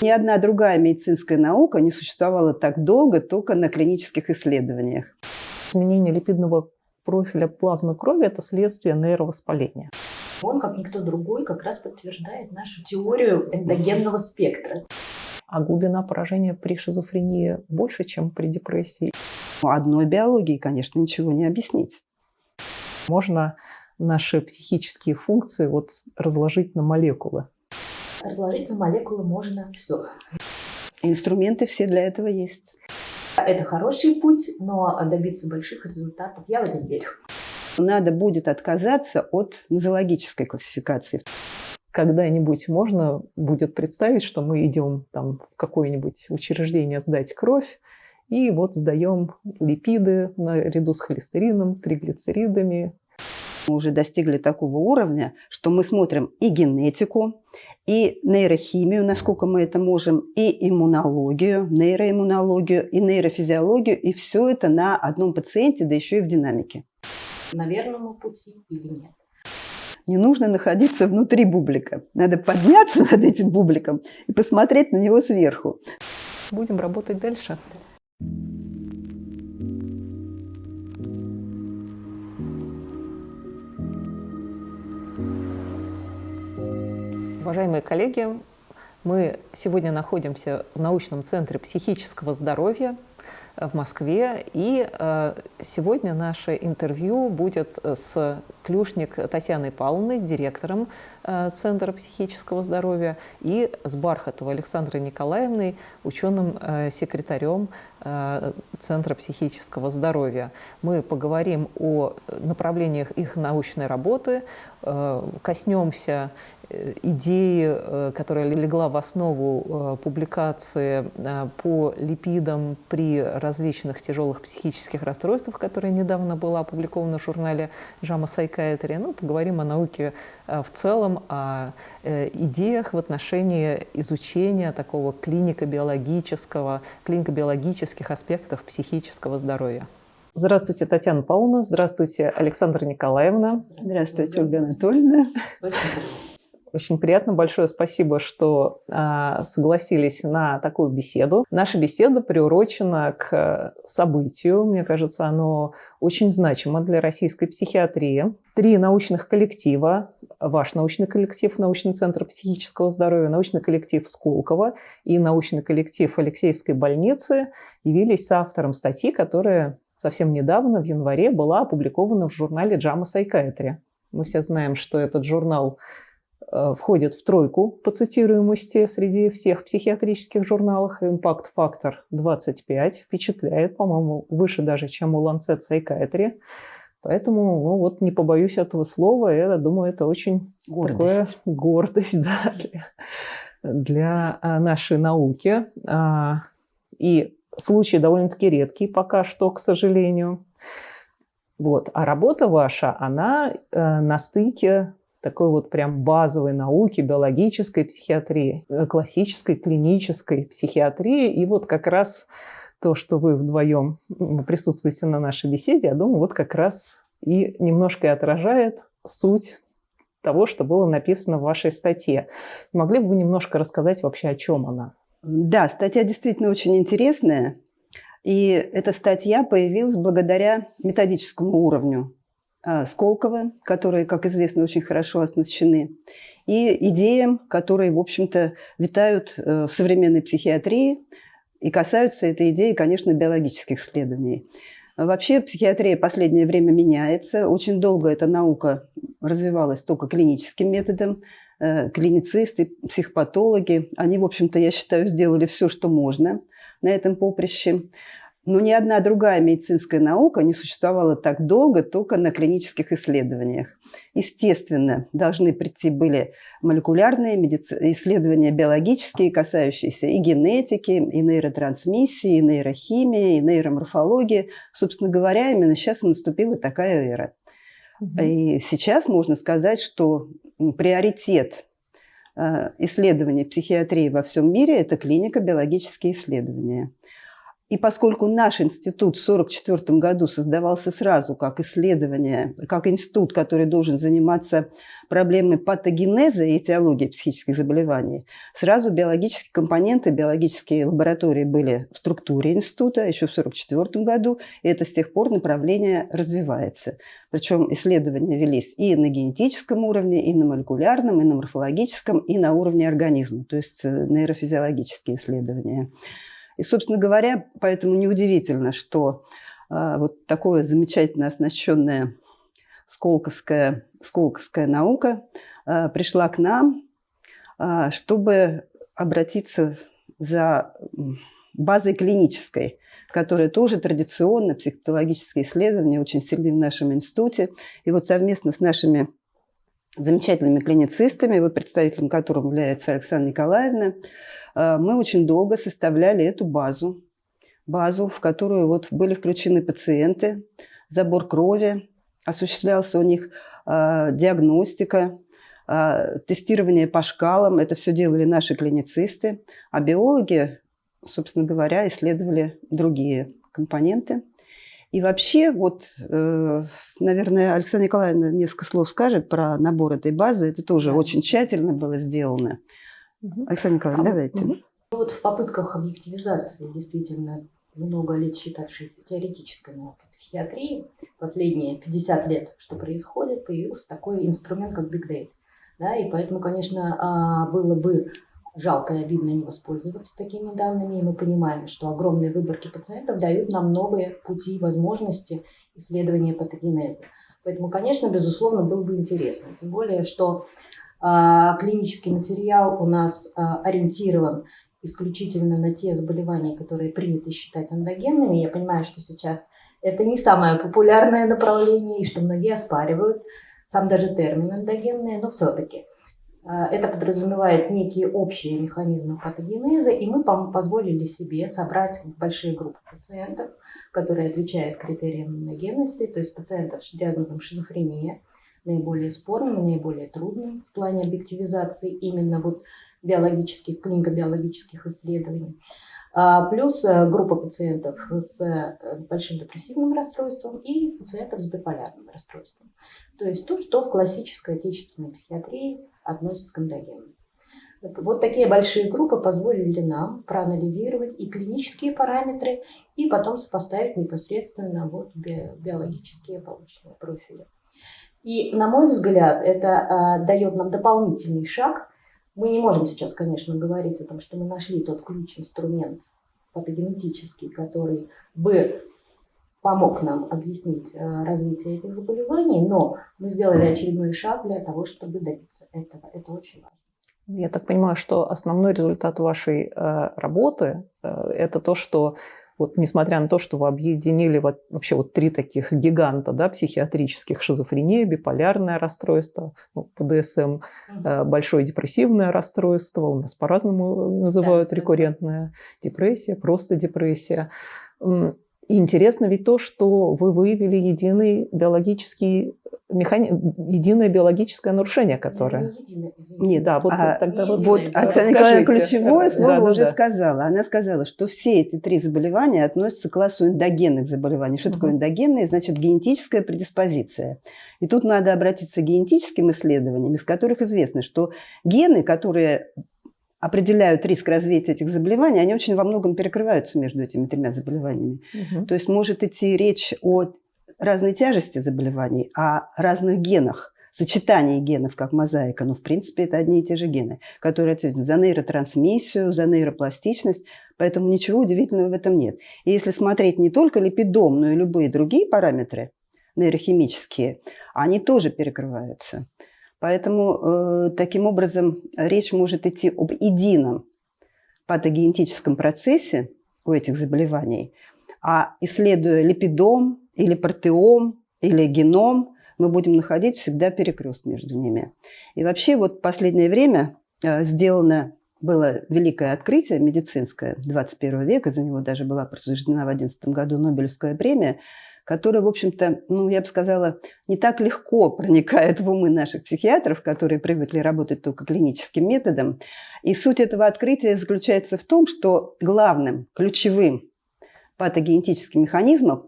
Ни одна другая медицинская наука не существовала так долго только на клинических исследованиях. Изменение липидного профиля плазмы крови – это следствие нейровоспаления. Он, как никто другой, как раз подтверждает нашу теорию эндогенного спектра. А глубина поражения при шизофрении больше, чем при депрессии. Одной биологией, конечно, ничего не объяснить. Можно наши психические функции разложить на молекулы. Разложить на молекулы можно все. Инструменты все для этого есть. Это хороший путь, но добиться больших результатов я в это верю. Надо будет отказаться от нозологической классификации. Когда-нибудь можно будет представить, что мы идем в какое-нибудь учреждение сдать кровь, и сдаем липиды наряду с холестерином, триглицеридами. Мы уже достигли такого уровня, что мы смотрим и генетику, и нейрохимию, насколько мы это можем, и иммунологию, нейроиммунологию, и нейрофизиологию, и все это на одном пациенте, да еще и в динамике. На верному пути или нет? Не нужно находиться внутри бублика. Надо подняться над этим бубликом и посмотреть на него сверху. Будем работать дальше. Уважаемые коллеги, мы сегодня находимся в научном центре психического здоровья в Москве, и сегодня наше интервью будет с Клюшник Татьяной Павловной, директором Центра психического здоровья, и с Бархатовой Александрой Николаевной, ученым-секретарем Центра психического здоровья. Мы поговорим о направлениях их научной работы, коснемся идеи, которая легла в основу публикации по липидам при различных тяжелых психических расстройствах, которая недавно была опубликована в журнале JAMA Psychiatry. Поговорим о науке в целом, о идеях в отношении изучения такого клинико-биологических аспектов психического здоровья. Здравствуйте, Татьяна Павловна. Здравствуйте, Александра Николаевна. Здравствуйте, Ольга Анатольевна. Очень приятно. Большое спасибо, что согласились на такую беседу. Наша беседа приурочена к событию. Мне кажется, оно очень значимо для российской психиатрии. 3 научных коллектива. Ваш научный коллектив, научный центр психического здоровья, научный коллектив Сколково и научный коллектив Алексеевской больницы явились соавтором статьи, которая совсем недавно, в январе, была опубликована в журнале JAMA Psychiatry. Мы все знаем, что этот журнал входит в тройку по цитируемости среди всех психиатрических журналов. Импакт-фактор 25 впечатляет, по-моему, выше даже, чем у Lancet Psychiatry. Поэтому, не побоюсь этого слова, я думаю, это очень такая гордость для нашей науки. И случай довольно-таки редкий пока что, к сожалению. А работа ваша, она на стыке такой прям базовой науки, биологической психиатрии, классической клинической психиатрии. И как раз то, что вы вдвоем присутствуете на нашей беседе, я думаю, как раз и немножко и отражает суть того, что было написано в вашей статье. Не могли бы вы немножко рассказать вообще, о чем она? Да, статья действительно очень интересная. И эта статья появилась благодаря методическому уровню Сколково, которые, как известно, очень хорошо оснащены, и идеям, которые, в общем-то, витают в современной психиатрии и касаются этой идеи, конечно, биологических исследований. Вообще психиатрия в последнее время меняется. Очень долго эта наука развивалась только клиническим методом. Клиницисты, психопатологи, они, в общем-то, я считаю, сделали все, что можно на этом поприще. Но ни одна другая медицинская наука не существовала так долго только на клинических исследованиях. Естественно, должны прийти были молекулярные исследования биологические, касающиеся и генетики, и нейротрансмиссии, и нейрохимии, и нейроморфологии. Собственно говоря, именно сейчас и наступила такая эра. И сейчас можно сказать, что приоритет исследований психиатрии во всем мире – это клинико-биологические исследования. И поскольку наш институт в 1944 году создавался сразу как исследование, как институт, который должен заниматься проблемой патогенеза и этиологии психических заболеваний, сразу биологические компоненты, биологические лаборатории были в структуре института еще в 1944 году, и это с тех пор направление развивается. Причем исследования велись и на генетическом уровне, и на молекулярном, и на морфологическом, и на уровне организма, то есть нейрофизиологические исследования. И, собственно говоря, поэтому неудивительно, что вот такое замечательно оснащенная сколковская наука пришла к нам, чтобы обратиться за базой клинической, которая тоже традиционно, психопатологические исследования очень сильны в нашем институте. И вот совместно с нашими замечательными клиницистами, вот представителем которым является Александра Николаевна, мы очень долго составляли эту базу, в которую вот были включены пациенты, забор крови, осуществлялся у них диагностика, тестирование по шкалам. Это все делали наши клиницисты, а биологи, собственно говоря, исследовали другие компоненты. И вообще, вот, наверное, Александра Николаевна несколько слов скажет про набор этой базы. Это тоже очень тщательно было сделано. Александра Николаевна, давайте. Вот в попытках объективизации действительно много лет считавшейся теоретической наукой психиатрии, последние 50 лет, что происходит, появился такой инструмент, как Big Data. Да, и поэтому, конечно, было бы жалко и обидно не воспользоваться такими данными. И мы понимаем, что огромные выборки пациентов дают нам новые пути и возможности исследования патогенеза. Поэтому, конечно, безусловно, было бы интересно. Тем более, что клинический материал у нас ориентирован исключительно на те заболевания, которые принято считать эндогенными. Я понимаю, что сейчас это не самое популярное направление, и что многие оспаривают сам даже термин эндогенные, но все-таки это подразумевает некие общие механизмы патогенеза, и мы позволили себе собрать большие группы пациентов, которые отвечают критериям эндогенности, то есть пациентов с диагнозом шизофрения, наиболее спорным и наиболее трудным в плане объективизации именно вот биологических, клинико-биологических исследований. Плюс группа пациентов с большим депрессивным расстройством и пациентов с биполярным расстройством. То есть то, что в классической отечественной психиатрии относится к эндогенам. Вот такие большие группы позволили нам проанализировать и клинические параметры, и потом сопоставить непосредственно вот биологические полученные профили. И, на мой взгляд, это дает нам дополнительный шаг. Мы не можем сейчас, конечно, говорить о том, что мы нашли тот ключ-инструмент патогенетический, который бы помог нам объяснить развитие этих заболеваний, но мы сделали очередной шаг для того, чтобы добиться этого. Это очень важно. Я так понимаю, что основной результат вашей работы – это то, что вот, несмотря на то, что вы объединили вообще вот три таких гиганта, да, психиатрических: шизофрения, биполярное расстройство, ПДСМ, большое депрессивное расстройство, у нас по-разному называют, рекуррентная депрессия, просто депрессия. И интересно ведь то, что вы выявили единое биологическое нарушение, которое... Нет, да, вот тогда вот Оксана Николаевна ключевое слово уже сказала. Она сказала, что все эти три заболевания относятся к классу эндогенных заболеваний. Что такое эндогенные? Значит, генетическая предиспозиция. И тут надо обратиться к генетическим исследованиям, из которых известно, что гены, которые определяют риск развития этих заболеваний, они очень во многом перекрываются между этими тремя заболеваниями. То есть может идти речь о разной тяжести заболеваний, о разных генах, сочетании генов, как мозаика, но в принципе это одни и те же гены, которые ответственны за нейротрансмиссию, за нейропластичность, поэтому ничего удивительного в этом нет. И если смотреть не только липидом, но и любые другие параметры нейрохимические, они тоже перекрываются. Поэтому таким образом речь может идти об едином патогенетическом процессе у этих заболеваний, а исследуя липидом или протеом или геном, мы будем находить всегда перекрест между ними. И вообще вот в последнее время сделано было великое открытие медицинское 21 века, за него даже была присуждена в 2011 году Нобелевская премия, которая, в общем-то, я бы сказала, не так легко проникает в умы наших психиатров, которые привыкли работать только клиническим методом. И суть этого открытия заключается в том, что главным, ключевым патогенетических механизмов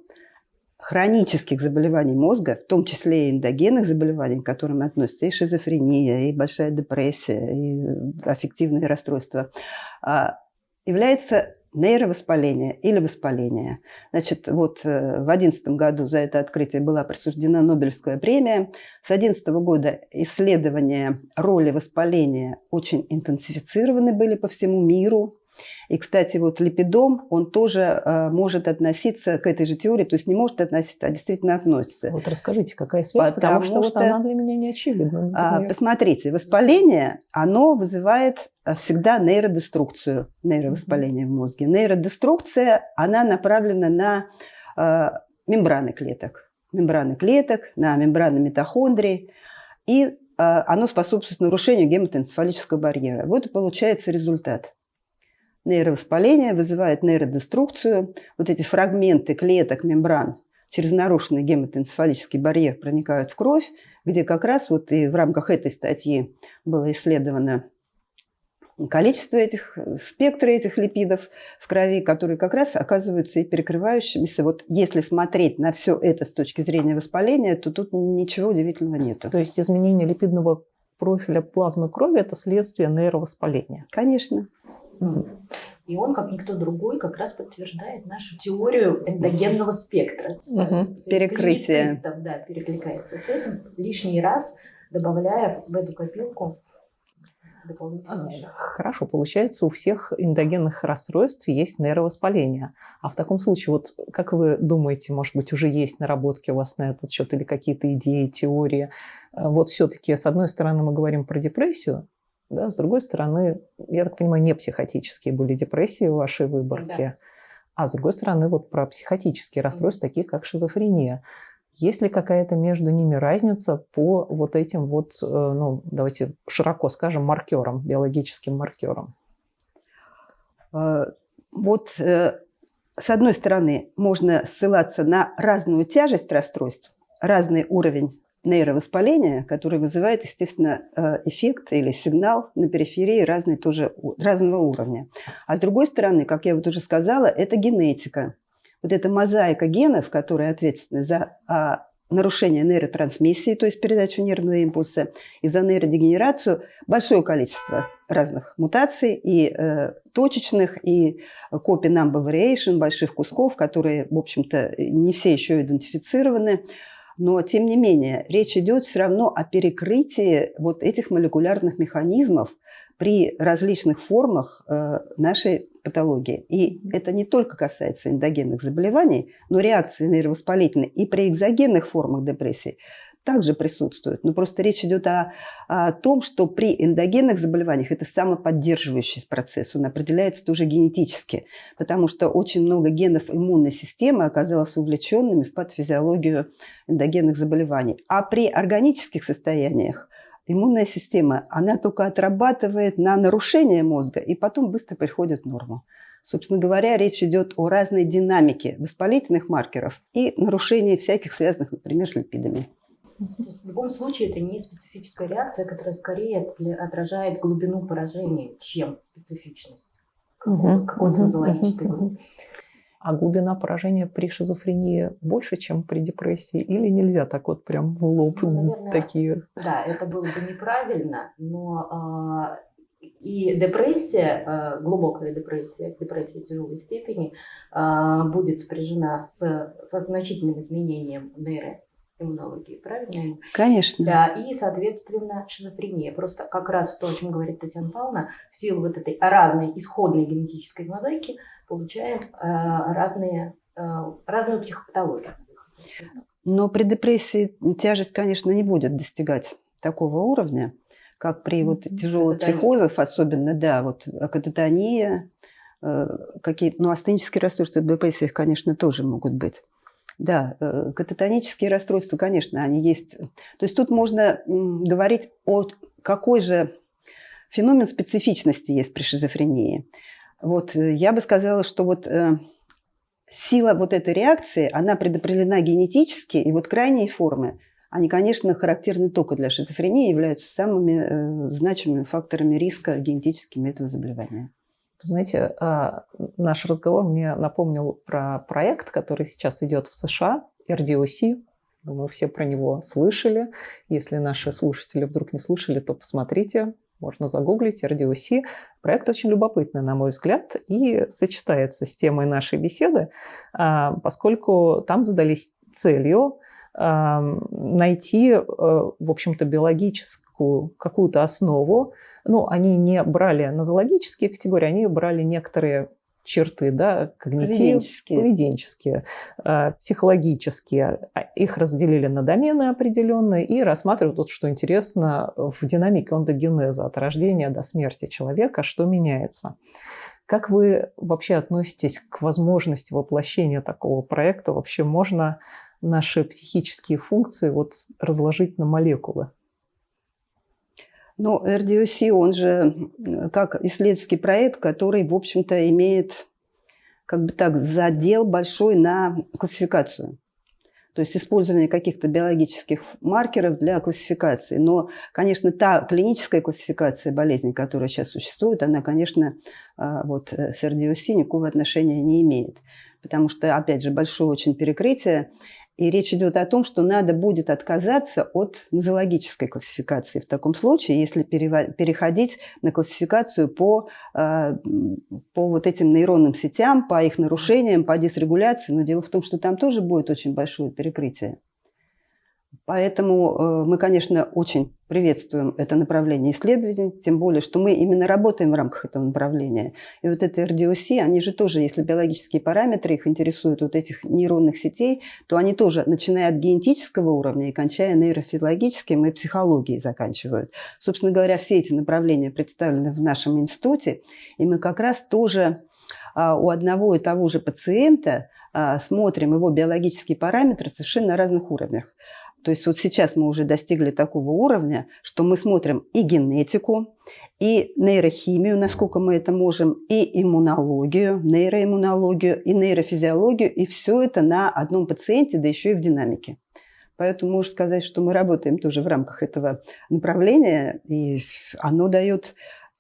хронических заболеваний мозга, в том числе и эндогенных заболеваний, к которым относятся и шизофрения, и большая депрессия, и аффективные расстройства, является нейровоспаление или воспаление. Значит, вот в 2011 году за это открытие была присуждена Нобелевская премия. С 2011 года исследования роли воспаления очень интенсифицированы были по всему миру. И, кстати, вот липидом, он тоже может относиться к этой же теории, то есть не может относиться, а действительно относится. Вот расскажите, какая связь, потому что вот она для меня не очевидна. Посмотрите, воспаление, оно вызывает всегда нейродеструкцию, нейровоспаление в мозге. Нейродеструкция, она направлена на мембраны клеток, на мембраны митохондрий, и оно способствует нарушению гематоэнцефалического барьера. Вот и получается результат. Нейровоспаление вызывает нейродеструкцию. Вот эти фрагменты клеток, мембран через нарушенный гематоэнцефалический барьер проникают в кровь, где как раз вот и в рамках этой статьи было исследовано количество спектра этих липидов в крови, которые как раз оказываются и перекрывающимися. Вот если смотреть на все это с точки зрения воспаления, то тут ничего удивительного нету. То есть изменение липидного профиля плазмы крови – это следствие нейровоспаления? Конечно. И он, как никто другой, как раз подтверждает нашу теорию эндогенного спектра. Перекрытие. Да, перекликается с этим, лишний раз добавляя в эту копилку дополнительные. Хорошо, получается, у всех эндогенных расстройств есть нейровоспаление. А в таком случае, вот как вы думаете, может быть, уже есть наработки у вас на этот счет или какие-то идеи, теории? Вот все-таки, с одной стороны, мы говорим про депрессию, да, с другой стороны, я так понимаю, не психотические были депрессии в вашей выборке, да. А с другой стороны, вот про психотические расстройства, такие как шизофрения. Есть ли какая-то между ними разница по вот этим вот, ну, давайте широко скажем, маркерам, биологическим маркерам? Вот с одной стороны, можно ссылаться на разную тяжесть расстройств, разный уровень нейровоспаления, который вызывает, естественно, эффект или сигнал на периферии разного уровня. А с другой стороны, как я вот уже сказала, это генетика. Вот эта мозаика генов, которые ответственны за нарушение нейротрансмиссии, то есть передачу нервного импульса, и за нейродегенерацию, большое количество разных мутаций, и точечных, и copy number variation, больших кусков, которые, в общем-то, не все еще идентифицированы. Но, тем не менее, речь идет все равно о перекрытии вот этих молекулярных механизмов при различных формах нашей патологии. И это не только касается эндогенных заболеваний, но реакции нейровоспалительные и при экзогенных формах депрессии также присутствуют. Но просто речь идет о том, что при эндогенных заболеваниях это самоподдерживающий процесс, он определяется тоже генетически, потому что очень много генов иммунной системы оказалось увлеченными в патофизиологию эндогенных заболеваний. А при органических состояниях иммунная система, она только отрабатывает на нарушение мозга и потом быстро приходит в норму. Собственно говоря, речь идет о разной динамике воспалительных маркеров и нарушении всяких связанных, например, с липидами. В любом случае, это не специфическая реакция, которая скорее отражает глубину поражения, чем специфичность какой-то нозологической группы. А глубина поражения при шизофрении больше, чем при депрессии? Или нельзя так вот прям в лоб наверное, такие? Да, это было бы неправильно, но и депрессия, глубокая депрессия в тяжелой степени, будет сопряжена со значительным изменением нейроиммунологии, правильно? Конечно. Да, и, соответственно, шизофрения. Просто как раз то, о чем говорит Татьяна Павловна, в силу вот этой разной исходной генетической мозаики получаем разную психопатологию. Но при депрессии тяжесть, конечно, не будет достигать такого уровня, как при вот тяжелых психозах, особенно, да, вот кататония, какие-то, ну, астенические расстройства в депрессиях, конечно, тоже могут быть. Да, кататонические расстройства, конечно, они есть. То есть тут можно говорить о какой же феномен специфичности есть при шизофрении. Вот я бы сказала, что вот сила вот этой реакции, она предопределена генетически, и вот крайние формы, они, конечно, характерны только для шизофрении, являются самыми значимыми факторами риска генетическими этого заболевания. Знаете, наш разговор мне напомнил про проект, который сейчас идет в США, RDOC. Думаю, все про него слышали. Если наши слушатели вдруг не слышали, то посмотрите, можно загуглить RDOC. Проект очень любопытный, на мой взгляд, и сочетается с темой нашей беседы, поскольку там задались целью найти, в общем-то, биологическую какую-то основу. Ну, они не брали нозологические категории, они брали некоторые черты, да, поведенческие, психологические. Их разделили на домены определенные и рассматривают, вот, что интересно, в динамике ондогенеза от рождения до смерти человека, что меняется. Как вы вообще относитесь к возможности воплощения такого проекта? Вообще можно наши психические функции вот разложить на молекулы? Ну, RDOC, он же как исследовательский проект, который, в общем-то, имеет как бы так задел большой на классификацию. То есть использование каких-то биологических маркеров для классификации. Но, конечно, та клиническая классификация болезней, которая сейчас существует, она, конечно, вот с RDOC никакого отношения не имеет. Потому что, опять же, большое очень перекрытие. И речь идет о том, что надо будет отказаться от нозологической классификации в таком случае, если переходить на классификацию по вот этим нейронным сетям, по их нарушениям, по дисрегуляции. Но дело в том, что там тоже будет очень большое перекрытие. Поэтому мы, конечно, очень приветствуем это направление исследований, тем более, что мы именно работаем в рамках этого направления. И вот это RDOC, они же тоже, если биологические параметры их интересуют, вот этих нейронных сетей, то они тоже, начиная от генетического уровня и кончая нейрофизиологическим и психологией заканчивают. Собственно говоря, все эти направления представлены в нашем институте, и мы как раз тоже у одного и того же пациента смотрим его биологические параметры совершенно на разных уровнях. То есть вот сейчас мы уже достигли такого уровня, что мы смотрим и генетику, и нейрохимию, насколько мы это можем, и иммунологию, нейроиммунологию, и нейрофизиологию, и все это на одном пациенте, да еще и в динамике. Поэтому можно сказать, что мы работаем тоже в рамках этого направления, и оно дает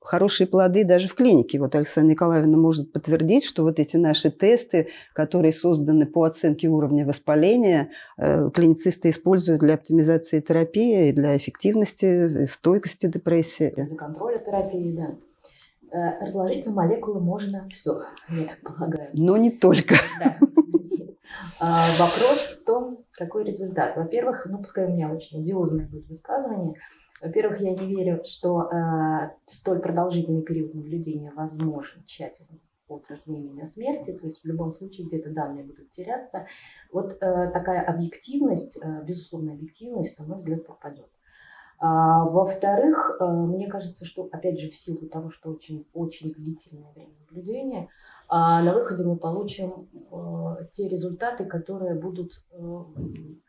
хорошие плоды даже в клинике. Вот Александра Николаевна может подтвердить, что вот эти наши тесты, которые созданы по оценке уровня воспаления, клиницисты используют для оптимизации терапии и для эффективности, стойкости депрессии. Для контроля терапии, да. Разложить на молекулы можно все, я так полагаю. Но не только. Да. Вопрос в том, какой результат. Во-первых, пускай у меня очень одиозное будет высказывание. Во-первых, я не верю, что столь продолжительный период наблюдения возможен тщательно от рождения до смерти. То есть в любом случае где-то данные будут теряться. Вот такая объективность, безусловная объективность, на мой взгляд, пропадет. Во-вторых, мне кажется, что, опять же, в силу того, что очень длительное время наблюдения, на выходе мы получим те результаты, которые будут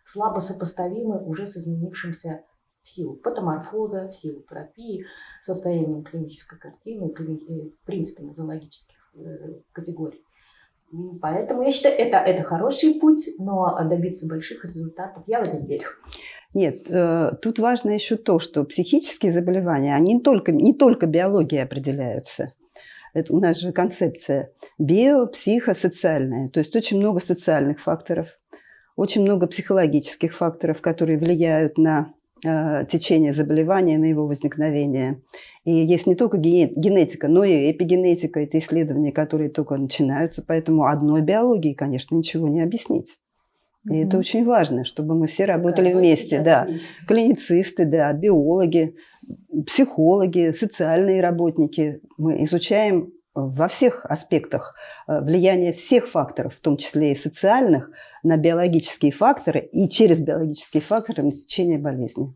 слабо сопоставимы уже с изменившимся в силу патоморфоза, в силу терапии, состоянием клинической картины, в принципе, нозологических категорий. Поэтому я считаю, это хороший путь, но добиться больших результатов я в это верю. Нет, тут важно еще то, что психические заболевания, они не только биологией определяются. Это у нас же концепция био-психосоциальная, то есть очень много социальных факторов, очень много психологических факторов, которые влияют на течение заболевания, на его возникновение. И есть не только генетика, но и эпигенетика. Это исследования, которые только начинаются. Поэтому одной биологией, конечно, ничего не объяснить. И это очень важно, чтобы мы все работали вместе. Да. Клиницисты, да, биологи, психологи, социальные работники. Мы изучаем во всех аспектах влияние всех факторов, в том числе и социальных, на биологические факторы и через биологические факторы на течение болезни.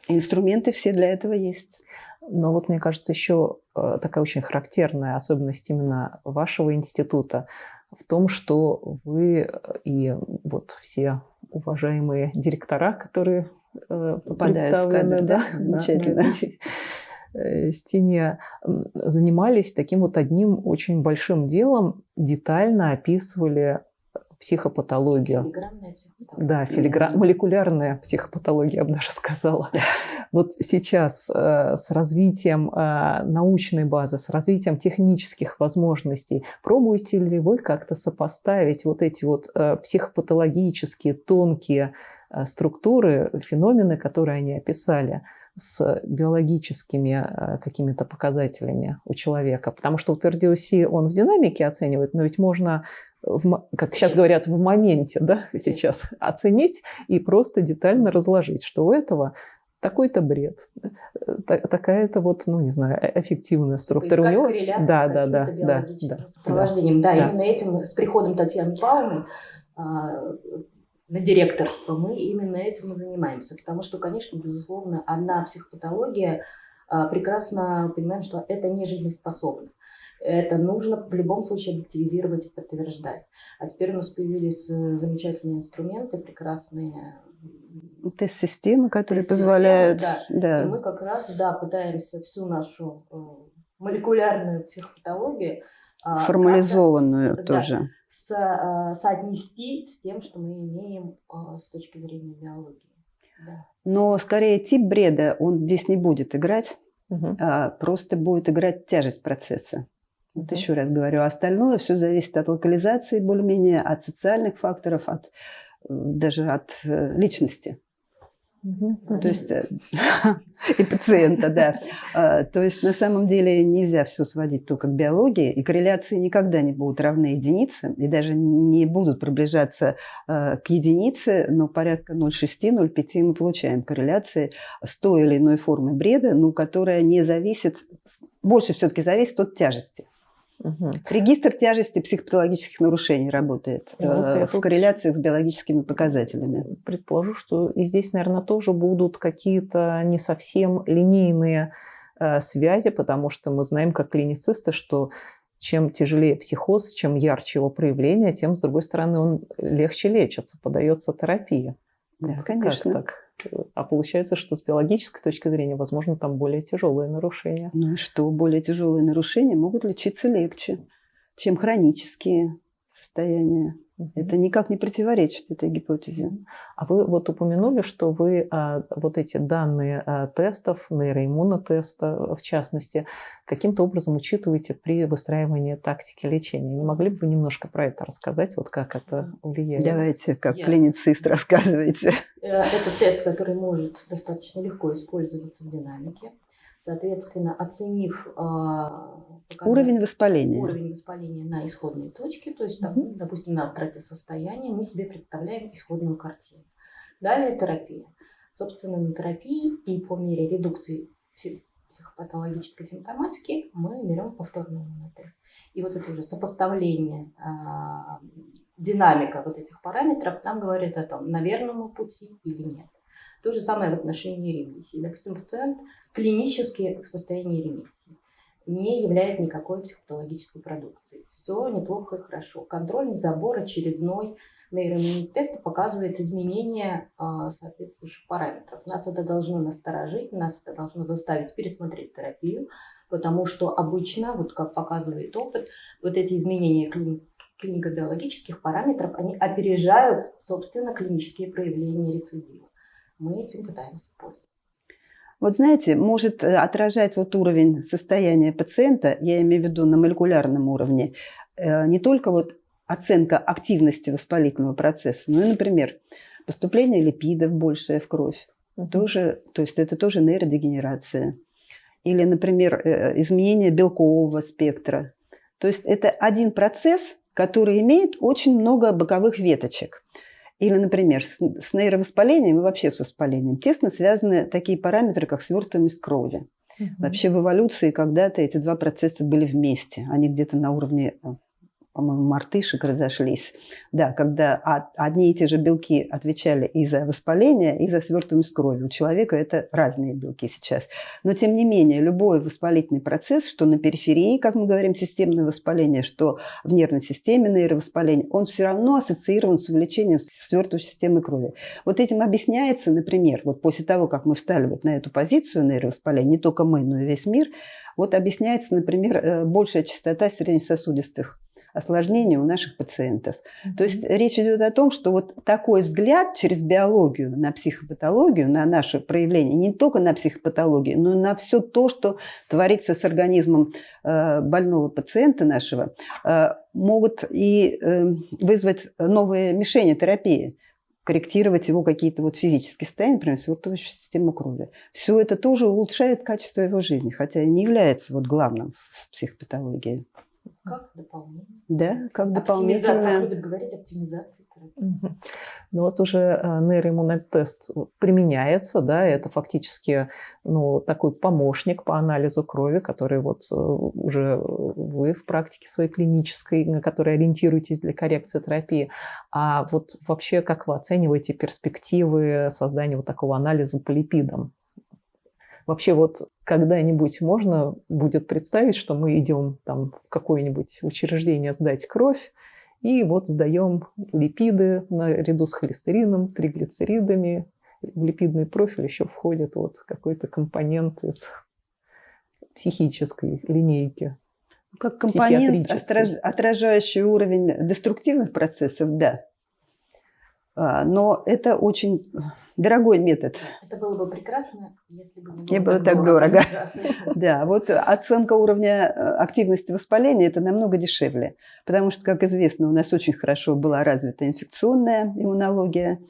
Инструменты все для этого есть. Но вот мне кажется, еще такая очень характерная особенность именно вашего института в том, что вы и вот все уважаемые директора, которые представлены, да, замечательно. Стене, занимались таким вот одним очень большим делом, детально описывали психопатологию. Филигранная психопатология. Да, молекулярная психопатология, я бы даже сказала. Вот сейчас с развитием научной базы, с развитием технических возможностей, пробуете ли вы как-то сопоставить вот эти вот психопатологические тонкие структуры, феномены, которые они описали, с биологическими какими-то показателями у человека? Потому что вот RDOC он в динамике оценивает, но ведь можно, как сейчас говорят, в моменте, да, сейчас оценить и просто детально разложить, что у этого такой-то бред, такая-то вот, ну, не знаю, эффективная структура. Поискать У него... корреляции Да, с да, да, каким-то да, биологическим да, сопровождением. Да, да. именно этим, с приходом Татьяны Павловны на директорство мы именно этим и занимаемся. Потому что, конечно, безусловно, одна психопатология, прекрасно понимаем, что это не жизнеспособно. Это нужно в любом случае объективизировать и подтверждать. А теперь у нас появились замечательные инструменты, прекрасные тест-системы, которые позволяют... Да. И мы как раз, да, пытаемся всю нашу молекулярную психопатологию формализованную тоже. Соотнести с тем, что мы имеем с точки зрения биологии. Да. Но скорее тип бреда, он здесь не будет играть, а просто будет играть тяжесть процесса. Вот еще раз говорю, остальное все зависит от локализации более-менее, от социальных факторов, даже от личности. То есть и пациента, да. То есть на самом деле нельзя все сводить только к биологии, и корреляции никогда не будут равны единице, и даже не будут приближаться к единице, но порядка 0,6-0,5 мы получаем корреляции с той или иной формой бреда, но которая не зависит, больше все-таки зависит от тяжести. Регистр тяжести психопатологических нарушений работает в корреляции с биологическими показателями. Предположу, что и здесь, наверное, тоже будут какие-то не совсем линейные связи, потому что мы знаем, как клиницисты, что чем тяжелее психоз, чем ярче его проявление, тем, с другой стороны, он легче лечится, подается терапия. Да, конечно. Как так? А получается, что с биологической точки зрения, возможно, там более тяжелые нарушения. Ну и что, более тяжелые нарушения могут лечиться легче, чем хронические состояния. Это никак не противоречит этой гипотезе. А вы вот упомянули, что вы вот эти данные тестов, нейроиммунотеста в частности, каким-то образом учитываете при выстраивании тактики лечения. Не могли бы вы немножко про это рассказать, вот как это влияет? Давайте, как клиницист, рассказывайте. Это тест, который может достаточно легко использоваться в динамике. Соответственно, оценив уровень воспаления на исходной точке, то есть, допустим, на остроте состояния, мы себе представляем исходную картину. Далее терапия. Собственно, на терапии и по мере редукции психопатологической симптоматики мы берем повторный иммунотест. И вот это уже сопоставление, динамика вот этих параметров нам говорит о том, на верном пути или нет. То же самое в отношении ремиссии. Допустим, пациент клинически в состоянии ремиссии, не является никакой психопатологической продукцией. Все неплохо и хорошо. Контрольный забор очередной нейроиммунотеста показывает изменения соответствующих параметров. Нас это должно насторожить, нас это должно заставить пересмотреть терапию, потому что обычно, вот как показывает опыт, вот эти изменения клинико-биологических параметров, они опережают, собственно, клинические проявления рецидива. Мы этим пытаемся пользоваться. Вот знаете, может отражать вот уровень состояния пациента, я имею в виду на молекулярном уровне, не только вот оценка активности воспалительного процесса, но и, например, поступление липидов большее в кровь. Тоже, то есть это тоже нейродегенерация. Или, например, изменение белкового спектра. То есть это один процесс, который имеет очень много боковых веточек. Или, например, с нейровоспалением и вообще с воспалением тесно связаны такие параметры, как свертываемость крови. Вообще в эволюции когда-то эти два процесса были вместе. Они где-то на уровне, по-моему, мартышек разошлись. Да, когда одни и те же белки отвечали и за воспаление, и за свертываемость крови. У человека это разные белки сейчас. Но, тем не менее, любой воспалительный процесс, что на периферии, как мы говорим, системное воспаление, что в нервной системе нейровоспаление, он все равно ассоциирован с увеличением свертывающей системы крови. Вот этим объясняется, например, вот после того, как мы встали вот на эту позицию нейровоспаления, не только мы, но и весь мир, вот объясняется, например, большая частота сердечно-сосудистых осложнения у наших пациентов. То есть речь идет о том, что вот такой взгляд через биологию на психопатологию, на наше проявление, не только на психопатологию, но и на все то, что творится с организмом больного пациента нашего, могут и вызвать новые мишени терапии, корректировать его какие-то вот физические состояния, например, свертывающую систему крови. Все это тоже улучшает качество его жизни, хотя и не является вот главным в психопатологии. Как дополнение. Да, как Как дополнительное. будем говорить, оптимизация терапии. Ну вот уже нейроиммунный тест применяется, да, это фактически такой помощник по анализу крови, который вот уже вы в практике своей клинической, на которой ориентируетесь для коррекции терапии. А вот вообще как вы оцениваете перспективы создания вот такого анализа по липидам? Вообще вот когда-нибудь можно будет представить, что мы идем там в какое-нибудь учреждение сдать кровь, и вот сдаем липиды наряду с холестерином, триглицеридами. В липидный профиль еще входит вот какой-то компонент из психической линейки. Как компонент, отражающий уровень деструктивных процессов, да. Но это очень дорогой метод. Это было бы прекрасно, если бы не было так дорого. Да, вот оценка уровня активности воспаления – это намного дешевле, потому что, как известно, у нас очень хорошо была развита инфекционная иммунология,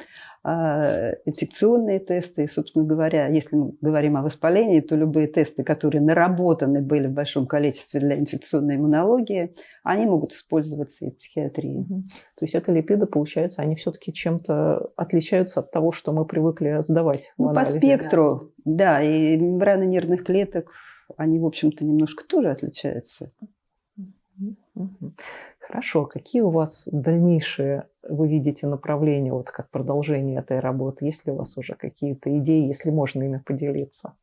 инфекционные тесты. И, собственно говоря, если мы говорим о воспалении, то любые тесты, которые наработаны были в большом количестве для инфекционной иммунологии, они могут использоваться и в психиатрии. То есть это липиды, получается, они все-таки чем-то отличаются от того, что мы привыкли сдавать в анализе? По спектру, да, и мембраны нервных клеток, они, в общем-то, немножко тоже отличаются. Хорошо. Какие у вас дальнейшие, вы видите, направления, вот как продолжение этой работы? Есть ли у вас уже какие-то идеи, если можно ими поделиться?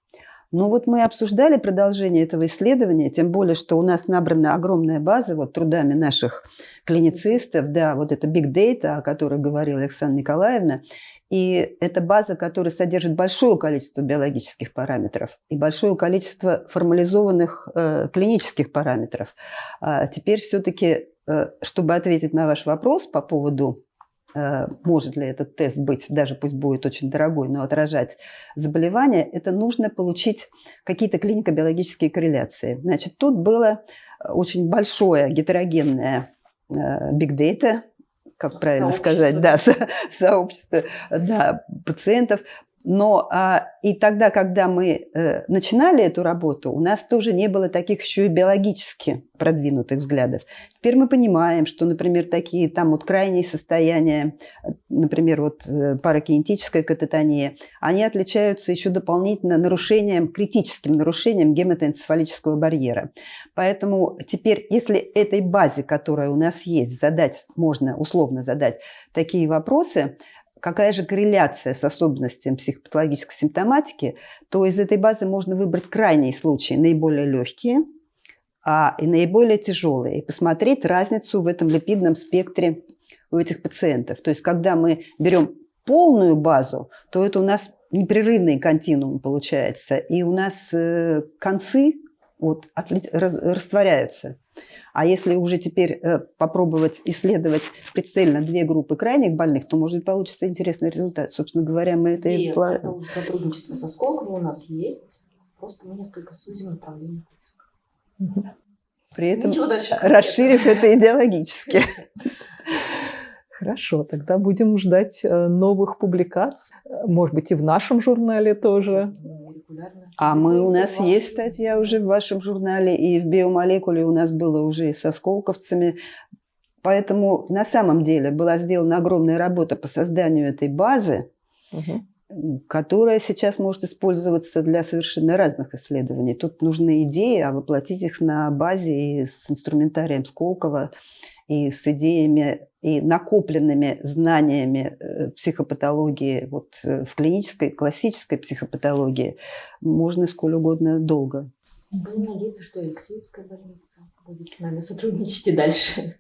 Ну вот мы обсуждали продолжение этого исследования, тем более, что у нас набрана огромная база вот трудами наших клиницистов, да, вот это Big Data, о которой говорила Александра Николаевна, и это база, которая содержит большое количество биологических параметров и большое количество формализованных клинических параметров. Теперь все-таки, чтобы ответить на ваш вопрос по поводу, может ли этот тест быть, даже пусть будет очень дорогой, но отражать заболевания, это нужно получить какие-то клинико-биологические корреляции. Значит, тут было очень большое гетерогенное big data, как правильно сказать, да, сообщество, да, пациентов. Но и тогда, когда мы начинали эту работу, у нас тоже не было таких еще и биологически продвинутых взглядов. Теперь мы понимаем, что, например, такие там вот крайние состояния, например, вот паракинетическая кататония, они отличаются еще дополнительно критическим нарушением гематоэнцефалического барьера. Поэтому теперь, если этой базе, которая у нас есть, можно условно задать такие вопросы, какая же корреляция с особенностями психопатологической симптоматики, то из этой базы можно выбрать крайние случаи, наиболее легкие, и наиболее тяжелые, и посмотреть разницу в этом липидном спектре у этих пациентов. То есть, когда мы берем полную базу, то это у нас непрерывный континуум получается, и у нас концы растворяются. А если уже теперь попробовать исследовать прицельно две группы крайних больных, то, может быть, получится интересный результат. Собственно говоря, мы это и планируем. Сотрудничество со Сколково у нас есть, просто мы несколько сузим направление поиска. При этом расширив это идеологически. Хорошо, тогда будем ждать новых публикаций. Может быть, и в нашем журнале тоже. У нас есть статья уже в вашем журнале, и в биомолекуле у нас было уже и со сколковцами. Поэтому на самом деле была сделана огромная работа по созданию этой базы, которая сейчас может использоваться для совершенно разных исследований. Тут нужны идеи, а воплотить их на базе и с инструментарием Сколково, и с идеями и накопленными знаниями психопатологии в клинической, классической психопатологии можно сколь угодно долго. Будем надеяться, что Алексеевская больница будет с нами сотрудничать и дальше.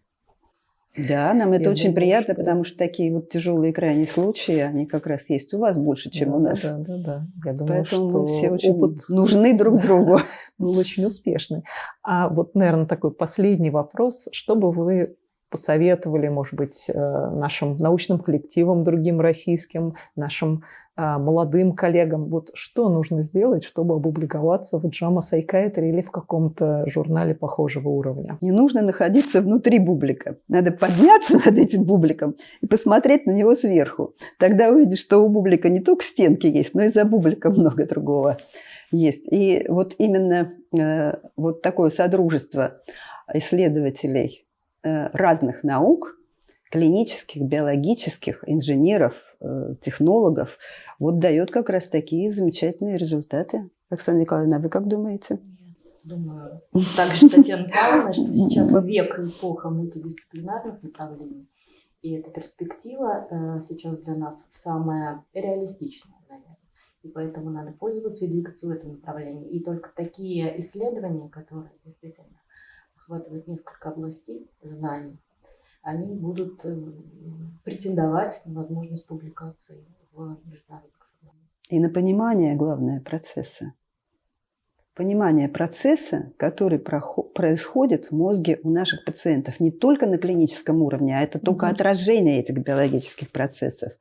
Да, нам это Я очень думаю, приятно, что- потому что такие вот тяжелые крайние случаи, они как раз есть у вас больше, чем у нас. Да. Я думаю, Поэтому что мы все очень опыт нужны друг другу. был очень успешный. А вот, наверное, такой последний вопрос. Что бы вы посоветовали, может быть, нашим научным коллективам, другим российским, нашим молодым коллегам? Вот что нужно сделать, чтобы опубликоваться в JAMA Psychiatry или в каком-то журнале похожего уровня? Не нужно находиться внутри бублика. Надо подняться над этим бубликом и посмотреть на него сверху. Тогда увидишь, что у бублика не только стенки есть, но и за бубликом много другого есть. И вот именно вот такое содружество исследователей разных наук, клинических, биологических, инженеров, технологов, вот дает как раз такие замечательные результаты. Оксана Николаевна, а вы как думаете? Думаю, так же, Татьяна Павловна, что сейчас век и эпоха мультидисциплинарных направлений. И эта перспектива сейчас для нас самая реалистичная, наверное. И поэтому надо пользоваться и двигаться в этом направлении. И только такие исследования, которые действительно охватывают несколько областей знаний, они будут претендовать на возможность публикации в международных журналах. И на понимание, главное, процесса. Понимание процесса, который происходит в мозге у наших пациентов не только на клиническом уровне, а это только отражение этих биологических процессов.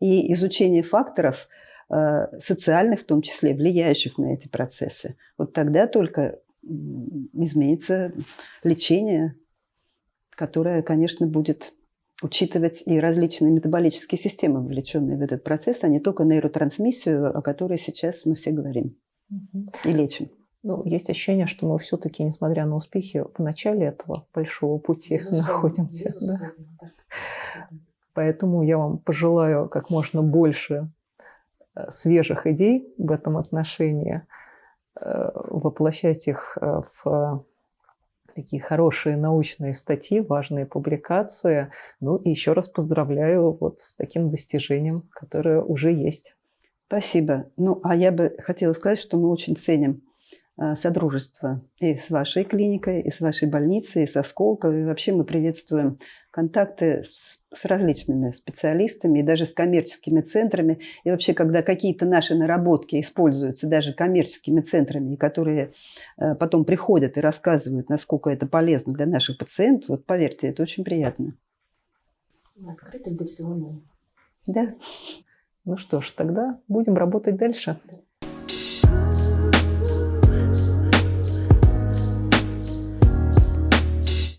И изучение факторов, социальных в том числе, влияющих на эти процессы. Вот тогда только изменится лечение, которое, конечно, будет учитывать и различные метаболические системы, вовлеченные в этот процесс, а не только нейротрансмиссию, о которой сейчас мы все говорим и лечим. Ну, есть ощущение, что мы все-таки, несмотря на успехи, в начале этого большого пути находимся. Да. Поэтому я вам пожелаю как можно больше свежих идей в этом отношении, воплощать их в такие хорошие научные статьи, важные публикации. Ну и еще раз поздравляю вот с таким достижением, которое уже есть. Спасибо. Ну, а я бы хотела сказать, что мы очень ценим содружество и с вашей клиникой, и с вашей больницей, и со Сколково. И вообще мы приветствуем контакты с различными специалистами и даже с коммерческими центрами. И вообще, когда какие-то наши наработки используются даже коммерческими центрами, которые потом приходят и рассказывают, насколько это полезно для наших пациентов, вот поверьте, это очень приятно. Мы открыты для всего мира. Да. Ну что ж, тогда будем работать дальше.